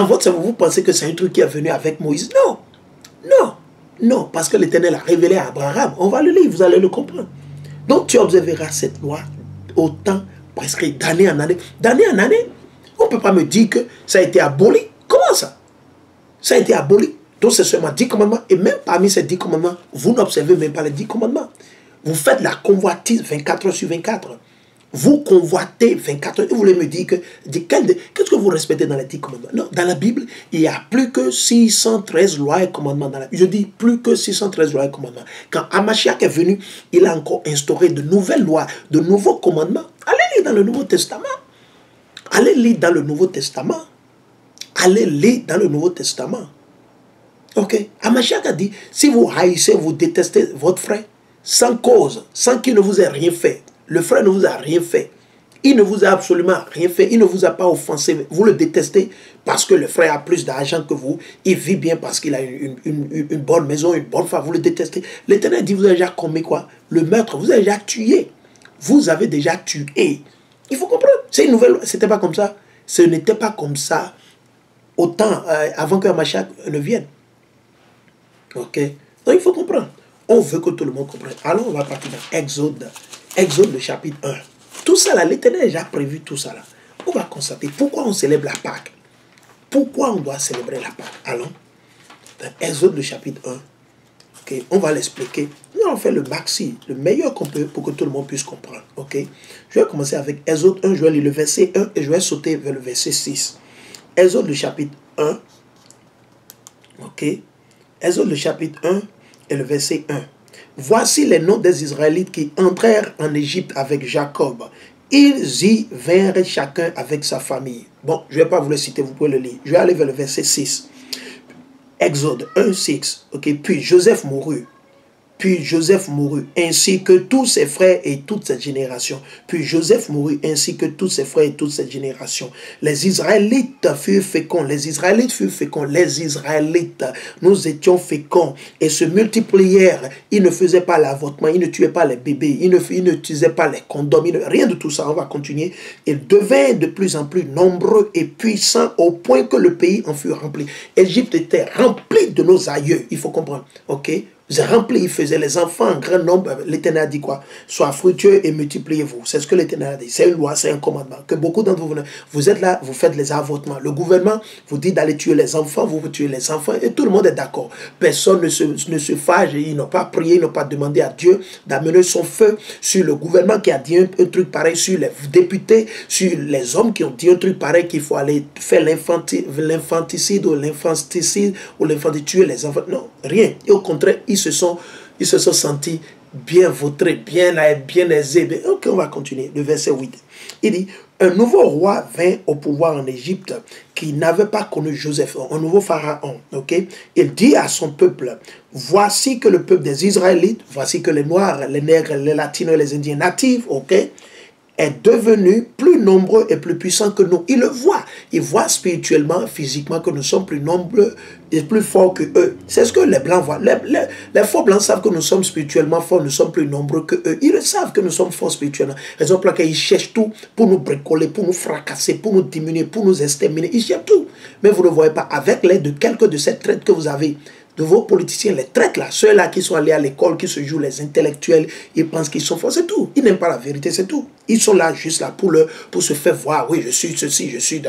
Dans votre cerveau, vous pensez que c'est un truc qui est venu avec Moïse. Non, non, non, parce que l'Éternel a révélé à Abraham. On va le lire, vous allez le comprendre. Donc tu observeras cette loi au temps prescrit d'année en année. D'année en année, on ne peut pas me dire que ça a été aboli. Comment ça? Ça a été aboli. Donc c'est seulement 10 commandements. Et même parmi ces 10 commandements, vous n'observez même pas les 10 commandements. Vous faites la convoitise 24 heures sur 24. Vous convoitez 24 heures. Et vous voulez me dire que qu'est-ce que vous respectez dans les 10 commandements? Non, dans la Bible, il n'y a plus que 613 lois et commandements. Dans la Bible. Je dis plus que 613 lois et commandements. Quand Hamashiach est venu, il a encore instauré de nouvelles lois, de nouveaux commandements. Allez lire dans le Nouveau Testament. Allez lire dans le Nouveau Testament. Allez lire dans le Nouveau Testament. Ok. Hamashiach a dit, si vous haïssez, vous détestez votre frère, sans cause, sans qu'il ne vous ait rien fait, le frère ne vous a rien fait, il ne vous a absolument rien fait, il ne vous a pas offensé, vous le détestez parce que le frère a plus d'argent que vous, il vit bien parce qu'il a une bonne maison, une bonne femme, vous le détestez. L'Éternel dit, vous avez déjà commis quoi? Le meurtre, vous avez déjà tué. Vous avez déjà tué. Il faut comprendre, c'est une nouvelle, c'était pas comme ça. Ce n'était pas comme ça autant avant que Hamashiach ne vienne. Ok? Donc il faut comprendre. On veut que tout le monde comprenne. Alors on va partir dans Exode. Exode le chapitre 1. Tout ça là, l'Éternel a déjà prévu tout ça là. On va constater pourquoi on célèbre la Pâque. Pourquoi on doit célébrer la Pâque. Allons. Dans Exode le chapitre 1. Ok? On va l'expliquer. Nous on fait le maxi, le meilleur qu'on peut pour que tout le monde puisse comprendre. Ok? Je vais commencer avec Exode 1. Je vais lire le verset 1 et je vais sauter vers le verset 6. Exode le chapitre 1. Ok? Exode le chapitre 1 et le verset 1. Voici les noms des Israélites qui entrèrent en Égypte avec Jacob. Ils y vinrent chacun avec sa famille. Bon, je ne vais pas vous le citer, vous pouvez le lire. Je vais aller vers le verset 6. Exode 1, 6. Ok, puis Joseph mourut. Puis Joseph mourut, ainsi que tous ses frères et toute cette génération. Puis Joseph mourut, ainsi que tous ses frères et toute cette génération. Les Israélites furent féconds. Les Israélites furent féconds. Les Israélites, nous étions féconds. Et se multiplièrent. Ils ne faisaient pas l'avortement. Ils ne tuaient pas les bébés. Ils n'utilisaient pas les condoms. Rien de tout ça. On va continuer. Ils devinrent de plus en plus nombreux et puissants au point que le pays en fut rempli. Égypte était remplie de nos aïeux. Il faut comprendre. Ok? Rempli, il faisait les enfants en grand nombre. L'Éternel a dit quoi? Sois fructueux et multipliez-vous. C'est ce que l'Éternel a dit. C'est une loi, c'est un commandement. Que beaucoup d'entre vous, vous êtes là, vous faites les avortements. Le gouvernement vous dit d'aller tuer les enfants, vous tuez les enfants et tout le monde est d'accord. Personne ne se fâche, ils n'ont pas prié, ils n'ont pas demandé à Dieu d'amener son feu sur le gouvernement qui a dit un truc pareil, sur les députés, sur les hommes qui ont dit un truc pareil qu'il faut aller faire l'infanticide ou l'infanticide ou tuer les enfants. Non, rien. Et au contraire, ils se sont sentis bien vautrés, bien aisés. Ok, on va continuer. Le verset 8. Il dit, un nouveau roi vint au pouvoir en Égypte qui n'avait pas connu Joseph, un nouveau pharaon. Ok. Il dit à son peuple, voici que le peuple des Israélites, voici que les Noirs, les Nègres, les Latinos et les Indiens natifs, ok, est devenu plus nombreux et plus puissant que nous. Il le voit. Il voit spirituellement, physiquement que nous sommes plus nombreux et plus forts que eux. C'est ce que les Blancs voient. Les faux Blancs savent que nous sommes spirituellement forts, nous sommes plus nombreux que eux. Ils le savent que nous sommes forts spirituellement. Raison pour laquelle ils cherchent tout pour nous bricoler, pour nous fracasser, pour nous diminuer, pour nous exterminer. Ils cherchent tout. Mais vous ne voyez pas. Avec l'aide de quelques de ces traites que vous avez, de vos politiciens, les traites là, ceux-là qui sont allés à l'école, qui se jouent les intellectuels, ils pensent qu'ils sont forts, c'est tout. Ils n'aiment pas la vérité, c'est tout. Ils sont là juste là pour se faire voir. Oui, je suis ceci, je suis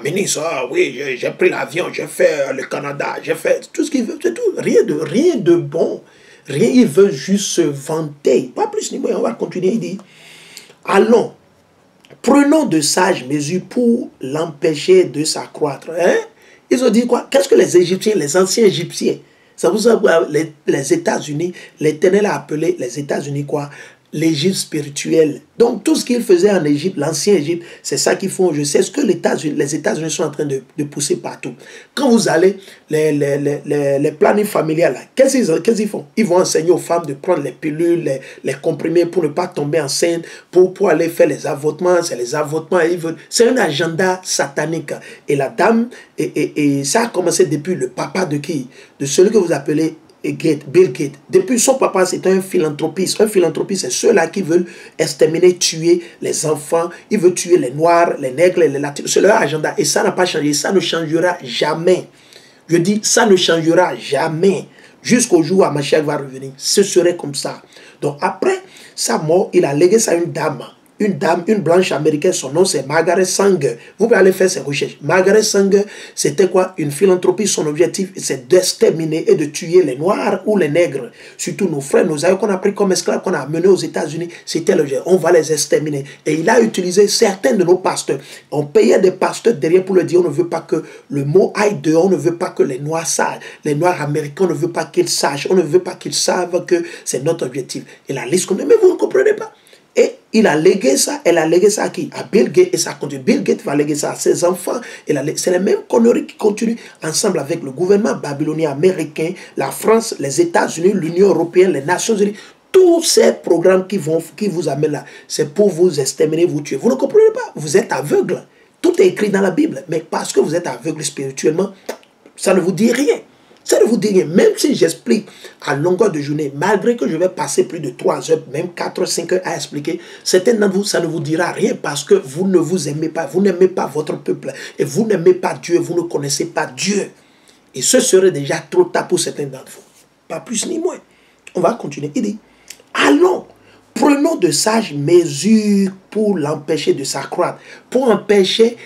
ministre, oui, j'ai pris l'avion, j'ai fait le Canada, j'ai fait tout ce qu'ils veulent, c'est tout. Rien de bon. Rien, ils veulent juste se vanter. Pas plus ni moins, on va continuer, il dit, allons, prenons de sages mesures pour l'empêcher de s'accroître. Hein? Ils ont dit quoi? Qu'est-ce que les Égyptiens, les anciens Égyptiens, ça vous a les États-Unis, l'Éternel a appelé les États-Unis quoi? L'Égypte spirituelle. Donc tout ce qu'ils faisaient en Égypte, l'ancien Égypte, c'est ça qu'ils font. Je sais ce que les États-Unis sont en train de pousser partout. Quand vous allez, les plannings familiales, qu'est-ce qu'ils font? Ils vont enseigner aux femmes de prendre les pilules, les comprimés pour ne pas tomber enceinte, pour aller faire les avortements. C'est les avortements. C'est un agenda satanique. Et la dame, et ça a commencé depuis le papa de qui? De celui que vous appelez Gates, Bill Gates. Depuis son papa, c'était un philanthropiste. Un philanthropiste, c'est ceux-là qui veulent exterminer, tuer les enfants. Ils veulent tuer les Noirs, les Nègres, les Latinos. C'est leur agenda. Et ça n'a pas changé. Ça ne changera jamais. Je dis, ça ne changera jamais. Jusqu'au jour où Mashiach va revenir. Ce serait comme ça. Donc après sa mort, il a légué ça à une dame, une blanche américaine. Son nom c'est Margaret Sanger. Vous pouvez aller faire ses recherches. Margaret Sanger, c'était quoi? Une philanthropie. Son objectif, c'est d'exterminer et de tuer les Noirs ou les Nègres. Surtout nos frères, nos aïeux qu'on a pris comme esclaves, qu'on a amenés aux États-Unis. C'était l'objectif. On va les exterminer. Et il a utilisé certains de nos pasteurs. On payait des pasteurs derrière pour leur dire, on ne veut pas que le mot aille dehors. On ne veut pas que les Noirs sachent. Les Noirs américains, on ne veut pas qu'ils sachent. On ne veut pas qu'ils savent que c'est notre objectif. Et la liste, mais vous ne comprenez pas. Et il a légué ça, elle a légué ça à qui? À Bill Gates, et ça continue. Bill Gates va léguer ça à ses enfants. C'est les mêmes conneries qui continuent ensemble avec le gouvernement babylonien américain, la France, les États-Unis, l'Union européenne, les Nations Unies. Tous ces programmes qui vous amènent là, c'est pour vous exterminer, vous tuer. Vous ne comprenez pas, vous êtes aveugle. Tout est écrit dans la Bible, mais parce que vous êtes aveugle spirituellement, ça ne vous dit rien. Ça ne vous dit rien. Même si j'explique à longueur de journée, malgré que je vais passer plus de 3 heures, même 4 ou 5 heures à expliquer, certains d'entre vous, ça ne vous dira rien parce que vous ne vous aimez pas, vous n'aimez pas votre peuple et vous n'aimez pas Dieu, vous ne connaissez pas Dieu. Et ce serait déjà trop tard pour certains d'entre vous. Pas plus ni moins. On va continuer. Il dit, allons, prenons de sages mesures pour l'empêcher de s'accroître, pour empêcher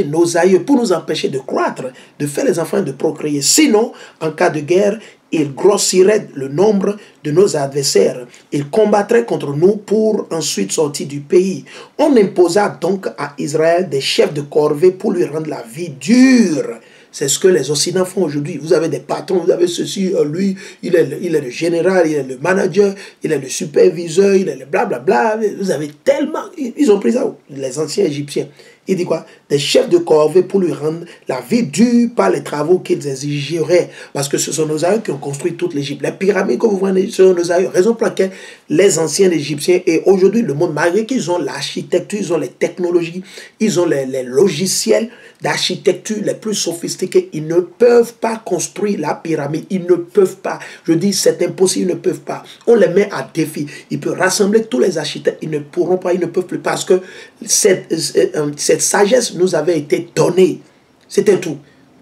nos aïeux, pour nous empêcher de croître, de faire les enfants, de procréer. Sinon, en cas de guerre, il grossirait le nombre de nos adversaires. Il combattrait contre nous pour ensuite sortir du pays. On imposa donc à Israël des chefs de corvée pour lui rendre la vie dure. C'est ce que les Occidentaux font aujourd'hui. Vous avez des patrons, vous avez ceci, lui, il est le général, il est le manager, il est le superviseur, il est le blablabla. Vous avez tellement... Ils ont pris ça, les anciens Égyptiens. Il dit quoi? Des chefs de corvée pour lui rendre la vie dure par les travaux qu'ils exigeraient. Parce que ce sont nos aïeux qui ont construit toute l'Égypte. Les pyramides que vous voyez, ce sont nos aïeux. Raison pour laquelle les anciens Égyptiens et aujourd'hui le monde, malgré qu'ils ont l'architecture, ils ont les technologies, ils ont les logiciels d'architecture les plus sophistiqués, ils ne peuvent pas construire la pyramide. Ils ne peuvent pas. Je dis, c'est impossible, ils ne peuvent pas. On les met à défi. Ils peuvent rassembler tous les architectes. Ils ne pourront pas, ils ne peuvent plus. Parce que cette sagesse nous avait été donnée. C'était tout.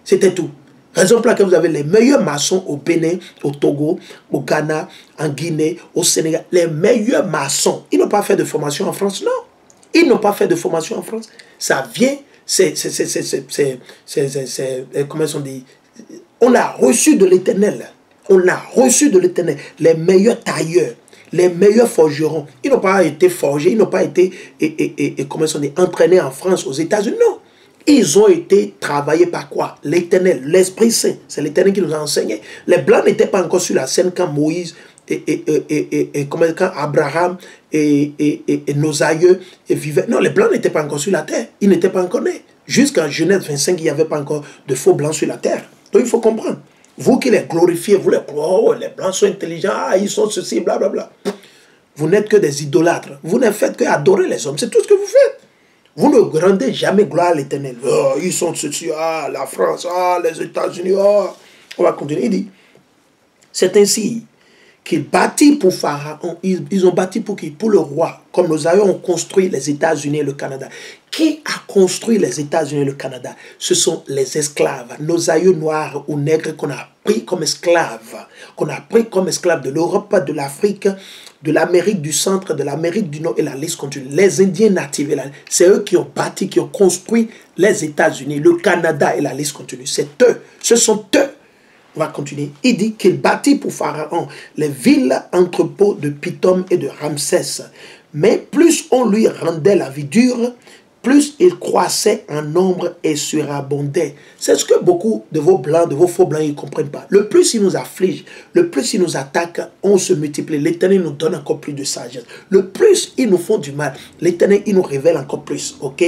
C'était tout. Raison pour laquelle vous avez les meilleurs maçons au Bénin, au Togo, au Ghana, en Guinée, au Sénégal. Les meilleurs maçons. Ils n'ont pas fait de formation en France, non. Ils n'ont pas fait de formation en France. Ça vient, comment on dit, on l'a reçu de l'Éternel. On l'a reçu de l'Éternel. Les meilleurs tailleurs, les meilleurs forgerons. Ils n'ont pas été forgés, ils n'ont pas été comment on dit, entraînés en France, aux États-Unis, non. Ils ont été travaillés par quoi? L'Éternel, l'Esprit Saint. C'est l'Éternel qui nous a enseigné. Les Blancs n'étaient pas encore sur la scène quand Moïse quand Abraham et nos aïeux vivaient. Non, les Blancs n'étaient pas encore sur la terre. Ils n'étaient pas encore nés. Jusqu'en Genèse 25, il n'y avait pas encore de faux Blancs sur la terre. Donc il faut comprendre. Vous qui les glorifiez, vous les oh, les Blancs sont intelligents, ah, ils sont ceci, blablabla. Vous n'êtes que des idolâtres. Vous ne faites que adorer les hommes. C'est tout ce que vous faites. Vous ne rendez jamais gloire à l'Éternel. Oh, ils sont ceci, ah, la France, ah, les États-Unis, ah. On va continuer. Il dit, c'est ainsi qu'ils bâtit pour Pharaon, ils ont bâti pour qui? Pour le roi, comme nos aïeux ont construit les États-Unis et le Canada. Qui a construit les États-Unis et le Canada? Ce sont les esclaves, nos aïeux noirs ou nègres qu'on a pris comme esclaves, de l'Europe, de l'Afrique, de l'Amérique du Centre, de l'Amérique du Nord et la liste continue. Les Indiens natifs, c'est eux qui ont bâti, qui ont construit les États-Unis, le Canada et la liste continue. C'est eux, ce sont eux. On va continuer. Il dit qu'il bâtit pour Pharaon les villes entrepôts de Pithom et de Ramsès. Mais plus on lui rendait la vie dure, plus il croissait en nombre et surabondait. C'est ce que beaucoup de vos blancs, de vos faux blancs, ils ne comprennent pas. Le plus il nous afflige, le plus il nous attaque, on se multiplie. L'Éternel nous donne encore plus de sagesse. Le plus ils nous font du mal, l'Éternel, il nous révèle encore plus. Ok?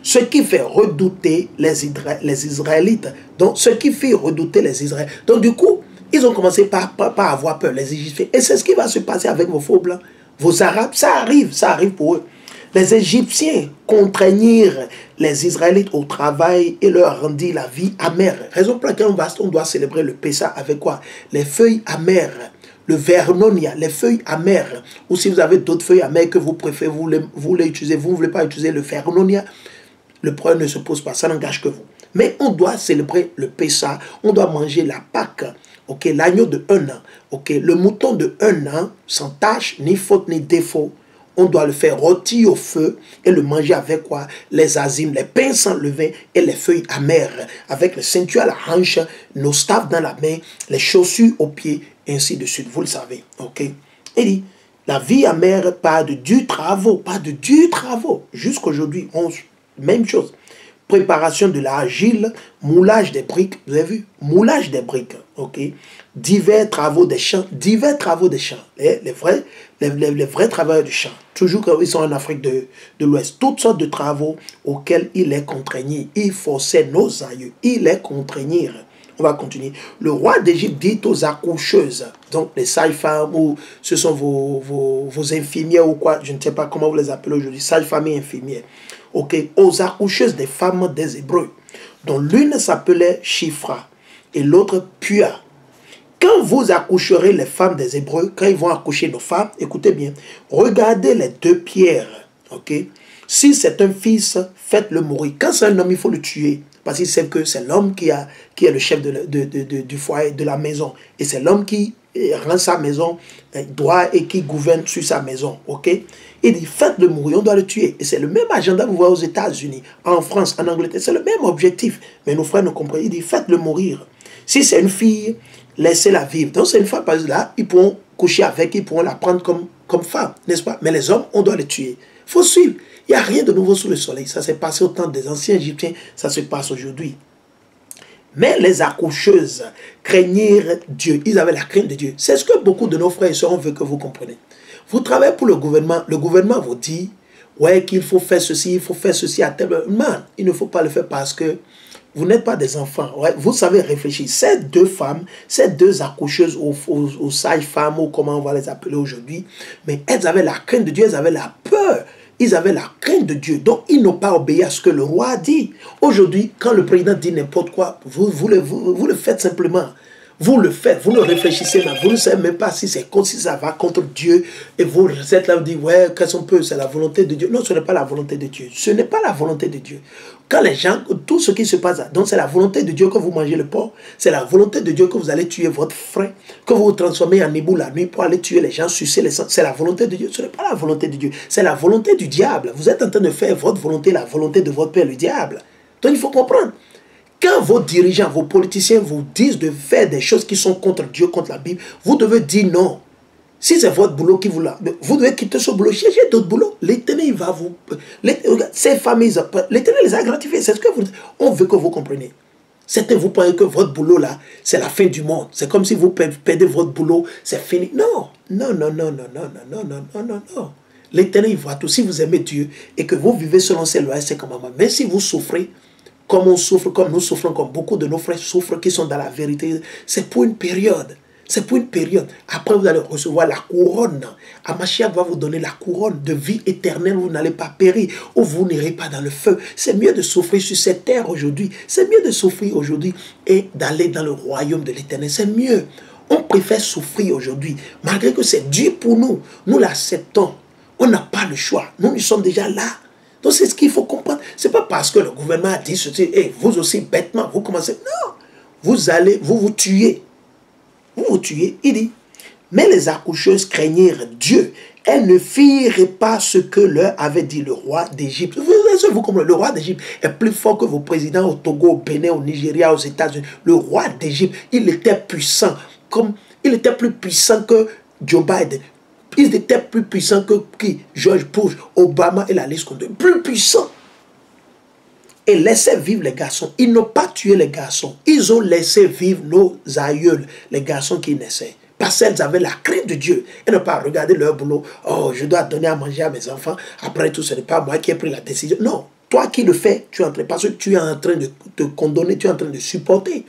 Ce qui fait redouter les Israélites. Donc, ce qui fait redouter les Israélites. Donc, du coup, ils ont commencé par avoir peur, les Égyptiens. Et c'est ce qui va se passer avec vos faux blancs. Vos Arabes, ça arrive pour eux. Les Égyptiens contraignirent les Israélites au travail et leur rendit la vie amère. Raison pour laquelle on doit célébrer le Pessah avec quoi? Les feuilles amères. Le vernonia, les feuilles amères. Ou si vous avez d'autres feuilles amères que vous préférez, vous les utilisez, vous ne voulez pas utiliser le vernonia, le problème ne se pose pas, ça n'engage que vous. Mais on doit célébrer le Pessah, on doit manger la Pâque, ok, l'agneau de 1 an, ok, le mouton de 1 an, sans tache, ni faute, ni défaut. On doit le faire rôtir au feu et le manger avec quoi? Les azimes, les pains sans levain et les feuilles amères, avec le ceinture à la hanche, nos staffs dans la main, les chaussures aux pieds, et ainsi de suite. Vous le savez, ok? Il dit, la vie amère, pas de durs travaux, pas de durs travaux. Jusqu'aujourd'hui, même chose. Préparation de l'argile, moulage des briques, vous avez vu? Moulage des briques, ok? Divers travaux des champs, les vrais travailleurs du champ, toujours quand ils sont en Afrique de l'Ouest, toutes sortes de travaux auxquels il les contraignait, il forçait nos aïeux, il les contraignait. On va continuer. Le roi d'Égypte dit aux accoucheuses, donc les sages-femmes, ou ce sont vos infirmières ou quoi, je ne sais pas comment vous les appelez aujourd'hui, sages-femmes et infirmières, ok, aux accoucheuses des femmes des Hébreux, dont l'une s'appelait Shifra et l'autre Pua. Quand vous accoucherez les femmes des Hébreux, quand ils vont accoucher nos femmes, écoutez bien, regardez les 2 pierres, ok. Si c'est un fils, faites-le mourir. Quand c'est un homme, il faut le tuer. Parce qu'il sait que c'est l'homme qui est le chef du foyer, de la maison. Et c'est l'homme qui rend sa maison droit et qui gouverne sur sa maison. Ok? Il dit, faites-le mourir, on doit le tuer. Et c'est le même agenda que vous voyez aux États-Unis, en France, en Angleterre. C'est le même objectif. Mais nos frères ne comprennent. Il dit, faites-le mourir. Si c'est une fille, laissez-la vivre. Donc c'est une femme, parce que là, ils pourront coucher avec, ils pourront la prendre comme femme, n'est-ce pas? Mais les hommes, on doit les tuer. Il faut suivre. Il n'y a rien de nouveau sous le soleil. Ça s'est passé au temps des anciens Égyptiens, ça se passe aujourd'hui. Mais les accoucheuses craignirent Dieu. Ils avaient la crainte de Dieu. C'est ce que beaucoup de nos frères et sœurs veulent que vous compreniez. Vous travaillez pour le gouvernement vous dit, ouais, qu'il faut faire ceci, il faut faire ceci à tel moment. Non, il ne faut pas le faire parce que vous n'êtes pas des enfants. Ouais, vous savez réfléchir. Ces 2 femmes, ces 2 accoucheuses aux sages-femmes, ou comment on va les appeler aujourd'hui, mais elles avaient la crainte de Dieu, elles avaient la peur. Ils avaient la crainte de Dieu. Donc, ils n'ont pas obéi à ce que le roi a dit. Aujourd'hui, quand le président dit n'importe quoi, vous le faites simplement. Vous le faites, vous ne réfléchissez pas. Vous ne savez même pas si c'est si ça va contre Dieu. Et vous êtes là, vous dites, ouais, qu'est-ce qu'on peut, c'est la volonté de Dieu. Non, ce n'est pas la volonté de Dieu. Ce n'est pas la volonté de Dieu. Quand les gens, tout ce qui se passe, donc c'est la volonté de Dieu que vous mangez le porc. C'est la volonté de Dieu que vous allez tuer votre frère. Que vous vous transformez en hibou la nuit pour aller tuer les gens, sucer les sangs. C'est la volonté de Dieu. Ce n'est pas la volonté de Dieu. C'est la volonté du diable. Vous êtes en train de faire votre volonté, la volonté de votre père, le diable. Donc il faut comprendre. Quand vos dirigeants, vos politiciens vous disent de faire des choses qui sont contre Dieu, contre la Bible, vous devez dire non. Si c'est votre boulot qui vous l'a, vous devez quitter ce boulot, chercher d'autres boulots. L'Éternel, il va vous... Ces familles, l'Éternel les a gratifiées. C'est ce que on veut que vous compreniez. Certains vous pensez que votre boulot là, c'est la fin du monde. C'est comme si vous perdez votre boulot, c'est fini. Non, non, non, non, non, non, non, non, non, non, non. L'Éternel, il voit tout. Si vous aimez Dieu et que vous vivez selon ses lois et ses commandements, même si vous souffrez, comme on souffre, comme nous souffrons, comme beaucoup de nos frères souffrent, qui sont dans la vérité, c'est pour une période. C'est pour une période. Après, vous allez recevoir la couronne. Mashiach va vous donner la couronne de vie éternelle. Vous n'allez pas périr ou vous n'irez pas dans le feu. C'est mieux de souffrir sur cette terre aujourd'hui. C'est mieux de souffrir aujourd'hui et d'aller dans le royaume de l'éternel. C'est mieux. On préfère souffrir aujourd'hui, malgré que c'est dur pour nous. Nous l'acceptons. On n'a pas le choix. Nous sommes déjà là. Donc c'est ce qu'il faut comprendre. Ce n'est pas parce que le gouvernement a dit ceci, et vous aussi bêtement, vous commencez. Non. Vous allez, vous tuez. Vous tuez. Il dit, mais les accoucheuses craignirent Dieu. Elles ne firent pas ce que leur avait dit le roi d'Égypte. Vous comprenez, le roi d'Égypte est plus fort que vos présidents au Togo, au Bénin, au Nigeria, aux États-Unis. Le roi d'Égypte, il était puissant. Il était plus puissant que Joe Biden. Ils étaient plus puissants que qui? George Bush, Obama et la liste continue. Plus puissants. Et laissaient vivre les garçons. Ils n'ont pas tué les garçons. Ils ont laissé vivre nos aïeuls, les garçons qui naissaient. Parce qu'elles avaient la crainte de Dieu. Elles n'ont pas regardé leur boulot. Oh, je dois donner à manger à mes enfants. Après tout, ce n'est pas moi qui ai pris la décision. Non. Toi qui le fais, tu es en train, parce que tu es en train de te condamner, tu es en train de supporter.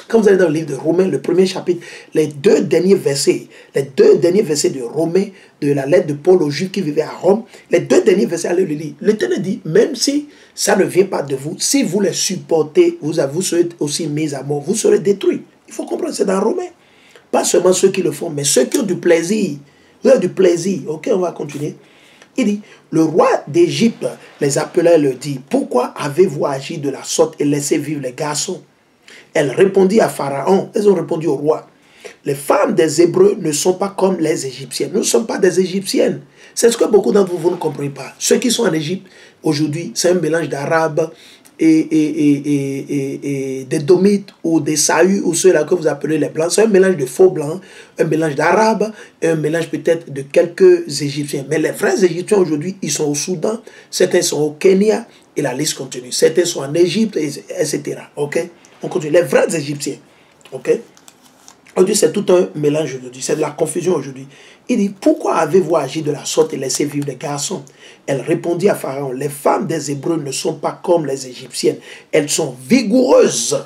Quand vous allez dans le livre de Romains, le premier chapitre, les deux derniers versets de Romains, de la lettre de Paul aux Juifs qui vivaient à Rome, les deux derniers versets, allez le lire. L'Éternel dit, même si ça ne vient pas de vous, si vous les supportez, vous serez aussi mis à mort, vous serez détruits. Il faut comprendre, c'est dans Romains. Pas seulement ceux qui le font, mais ceux qui ont du plaisir. Vous avez du plaisir. Ok, on va continuer. Il dit, le roi d'Égypte les appela et leur dit, pourquoi avez-vous agi de la sorte et laissé vivre les garçons? Elle répondit à Pharaon, elles ont répondu au roi, les femmes des Hébreux ne sont pas comme les Égyptiennes. Nous ne sommes pas des Égyptiennes. C'est ce que beaucoup d'entre vous ne comprenez pas. Ceux qui sont en Égypte, aujourd'hui, c'est un mélange d'Arabes et des Domites ou des Saïs ou ceux-là que vous appelez les Blancs. C'est un mélange de faux Blancs, un mélange d'Arabes, un mélange peut-être de quelques Égyptiens. Mais les vrais Égyptiens aujourd'hui, ils sont au Soudan, certains sont au Kenya et la liste continue. Certains sont en Égypte, etc. Ok? On continue. Les vrais Égyptiens. Ok? Aujourd'hui, c'est tout un mélange aujourd'hui. C'est de la confusion aujourd'hui. Il dit, pourquoi avez-vous agi de la sorte et laissé vivre les garçons? Elle répondit à Pharaon, les femmes des Hébreux ne sont pas comme les Égyptiennes. Elles sont vigoureuses.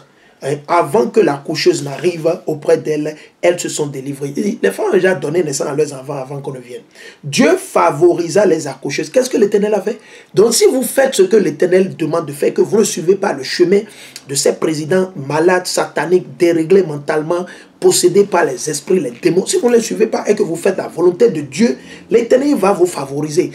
Avant que la coucheuse n'arrive auprès d'elles, elles se sont délivrées. Il dit, les femmes ont déjà donné naissance à leurs enfants avant qu'on ne vienne. Dieu favorisa les accoucheuses. Qu'est-ce que l'Éternel a fait? Donc si vous faites ce que l'Éternel demande de faire, que vous ne suivez pas le chemin de ces présidents malades, sataniques, déréglés mentalement, possédés par les esprits, les démons, si vous ne les suivez pas et que vous faites la volonté de Dieu, l'Éternel va vous favoriser.